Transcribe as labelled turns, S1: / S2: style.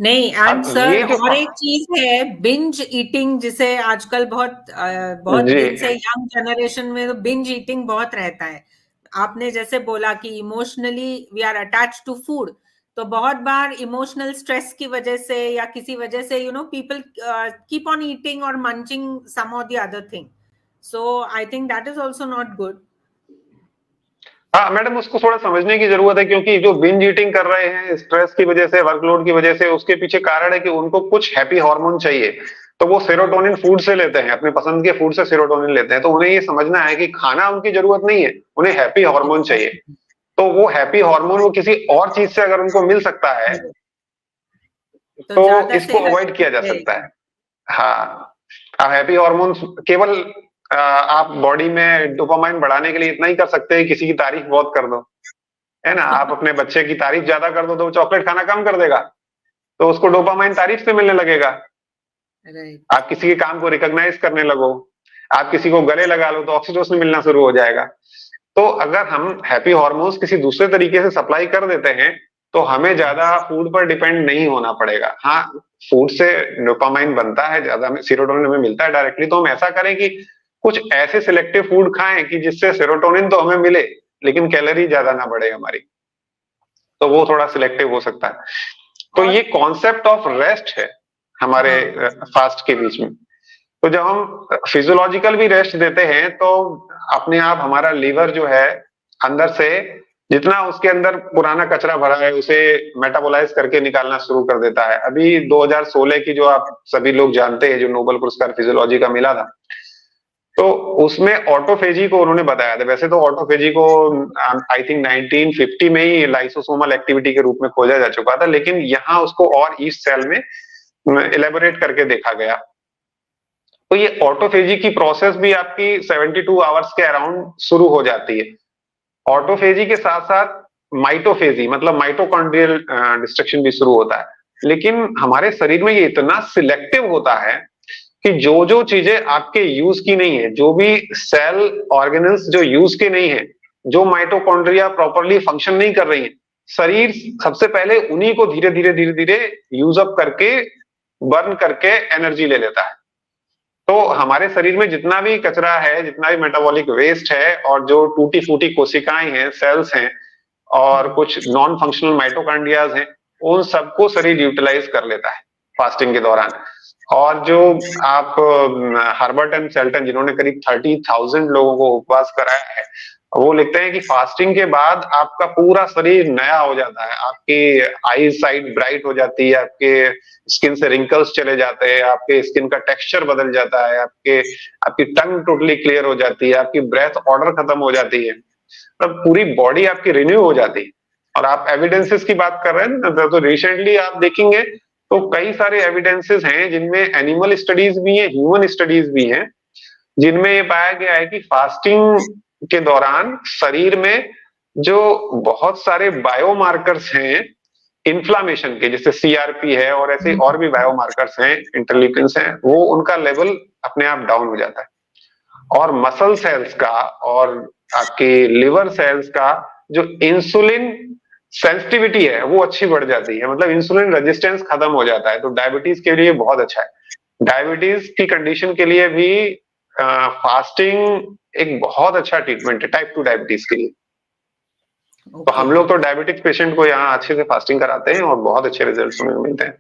S1: नहीं, एंड
S2: अब
S1: सर
S2: ये जो
S1: और एक चीज है बिंज ईटिंग, जिसे आजकल बहुत
S2: जी
S1: दिन से यंग जनरेशन में तो बिंज ईटिंग बहुत रहता है। आपने जैसे बोला कि emotionally we are attach to food, तो बहुत बार इमोशनल स्ट्रेस की वजह से या किसी वजह से पीपल कीप ऑन ईटिंग और मंचिंग सम और the other thing, so I think that is also not good.
S2: हाँ मैडम, उसको थोड़ा समझने की जरूरत है, क्योंकि जो बिंज ईटिंग कर रहे हैं स्ट्रेस की वजह से, वर्कलोड की वजह से, उसके पीछे कारण है कि उनको कुछ हैप्पी हार्मोन चाहिए। तो वो सेरोटोनिन फूड से लेते हैं, अपने पसंद के फूड से सेरोटोनिन लेते हैं। तो उन्हें ये समझना है कि खाना उनकी जरूरत नहीं है, उन्हें हैप्पी हार्मोन चाहिए। तो वो हैप्पी हार्मोन वो किसी और चीज से अगर उनको मिल सकता है
S1: तो
S2: तो
S1: ज्यादा
S2: इसको
S1: सेहत
S2: अवॉइड किया जा सकता
S1: रहेगी।
S2: है। हाँ, अब हैप्पी हार्मोन्स केवल आप बॉडी में डोपामाइन बढ़ाने के लिए इतना ही कर सकते हैं, किसी की तारीफ बहुत कर दो, है ना। आप अपने बच्चे की तारीफ ज्यादा कर दो तो वो चॉकलेट खाना कम कर देगा, तो उसको डोपामाइन तारीफ से मिलने लगेगा।
S1: राइट।
S2: आप किसी के काम को रिकॉग्नाइज करने लगो, आप किसी को गले लगा लो तो ऑक्सीटोसिन मिलना शुरू हो जाएगा। तो अगर हम हैप्पी हार्मोन्स किसी दूसरे तरीके से सप्लाई कर देते हैं तो हमें ज्यादा फूड पर डिपेंड नहीं होना पड़ेगा। हाँ, फूड से डोपामाइन बनता है, ज्यादा सेरोटोनिन हमें मिलता है डायरेक्टली, तो हम ऐसा करें कि कुछ ऐसे सिलेक्टिव फूड खाएं कि जिससे सेरोटोनिन तो हमें मिले लेकिन कैलोरी ज्यादा ना बढ़े हमारी। तो वो थोड़ा सिलेक्टिव हो सकता है। तो
S1: और
S2: ये कॉन्सेप्ट ऑफ रेस्ट है हमारे
S1: हाँ।
S2: फास्ट के बीच में। तो जब हम फिजियोलॉजिकल भी रेस्ट देते हैं तो अपने आप हमारा लीवर जो है अंदर से जितना उसके अंदर पुराना कचरा भरा है उसे मेटाबोलाइज करके निकालना शुरू कर देता है। अभी 2016 की जो आप सभी लोग जानते हैं, जो नोबेल पुरस्कार फिजियोलॉजी का मिला था, तो उसमें ऑटोफेजी को उन्होंने बताया था। वैसे तो ऑटोफेजी को आई थिंक 1950 में ही लाइसोसोमल एक्टिविटी के रूप में खोजा जा चुका था, लेकिन यहाँ उसको और ईस्ट सेल में इलेबोरेट करके देखा गया। तो ये ऑटोफेजी की प्रोसेस भी आपकी 72 आवर्स के अराउंड शुरू हो जाती है। ऑटोफेजी के साथ साथ माइटोफेजी मतलब माइटोकॉन्ड्रियल डिस्ट्रक्शन भी शुरू होता है। लेकिन हमारे शरीर में ये इतना सिलेक्टिव होता है कि जो जो चीजें आपके यूज की नहीं है, जो भी सेल ऑर्गेनल्स जो यूज के नहीं है, जो माइटोकॉन्ड्रिया प्रॉपरली फंक्शन नहीं कर रही है, शरीर सबसे पहले उन्हीं को धीरे धीरे धीरे धीरे यूज अप करके बर्न करके एनर्जी ले लेता है। तो हमारे शरीर में जितना भी कचरा है, जितना भी मेटाबॉलिक वेस्ट है, और जो टूटी फूटी कोशिकाएं हैं, सेल्स हैं, और कुछ नॉन फंक्शनल माइटोकॉन्ड्रियाज हैं, उन सबको शरीर यूटिलाइज कर लेता है फास्टिंग के दौरान। और जो आप हर्बर्ट एंड शेल्टन, जिन्होंने करीब 30,000 लोगों को उपवास कराया है, वो लिखते हैं कि फास्टिंग के बाद आपका पूरा शरीर नया हो जाता है। आपकी आई साइट ब्राइट हो जाती है, आपके स्किन से रिंकल्स चले जाते हैं, आपके स्किन का टेक्सचर बदल जाता है, आपकी टंग टोटली क्लियर हो जाती है, आपकी ब्रेथ ऑर्डर खत्म हो जाती है, मतलब पूरी बॉडी आपकी रिन्यू हो जाती है। और आप एविडेंसेस की बात कर रहे हैं ना, तो रिसेंटली आप देखेंगे तो कई सारे एविडेंसेस हैं जिनमें एनिमल स्टडीज भी हैं, ह्यूमन स्टडीज भी हैं, जिनमें ये पाया गया है कि फास्टिंग के दौरान शरीर में जो बहुत सारे बायोमार्कर्स हैं इन्फ्लामेशन के, जैसे सीआरपी है और ऐसे और भी बायोमार्कर्स हैं, इंटरल्यूकिन्स हैं, वो उनका लेवल अपने आप डाउन हो जाता है। और मसल सेल्स का और आपके लिवर सेल्स का जो इंसुलिन सेंसिटिविटी है वो अच्छी बढ़ जाती है, मतलब इंसुलिन रेजिस्टेंस खत्म हो जाता है। तो डायबिटीज के लिए बहुत अच्छा है। डायबिटीज की कंडीशन के लिए भी फास्टिंग एक बहुत अच्छा ट्रीटमेंट है, टाइप 2 डायबिटीज के लिए। तो
S1: ओके।
S2: हम लोग तो डायबिटिक पेशेंट को यहाँ अच्छे से फास्टिंग कराते हैं और बहुत अच्छे रिजल्ट हमें मिलते हैं।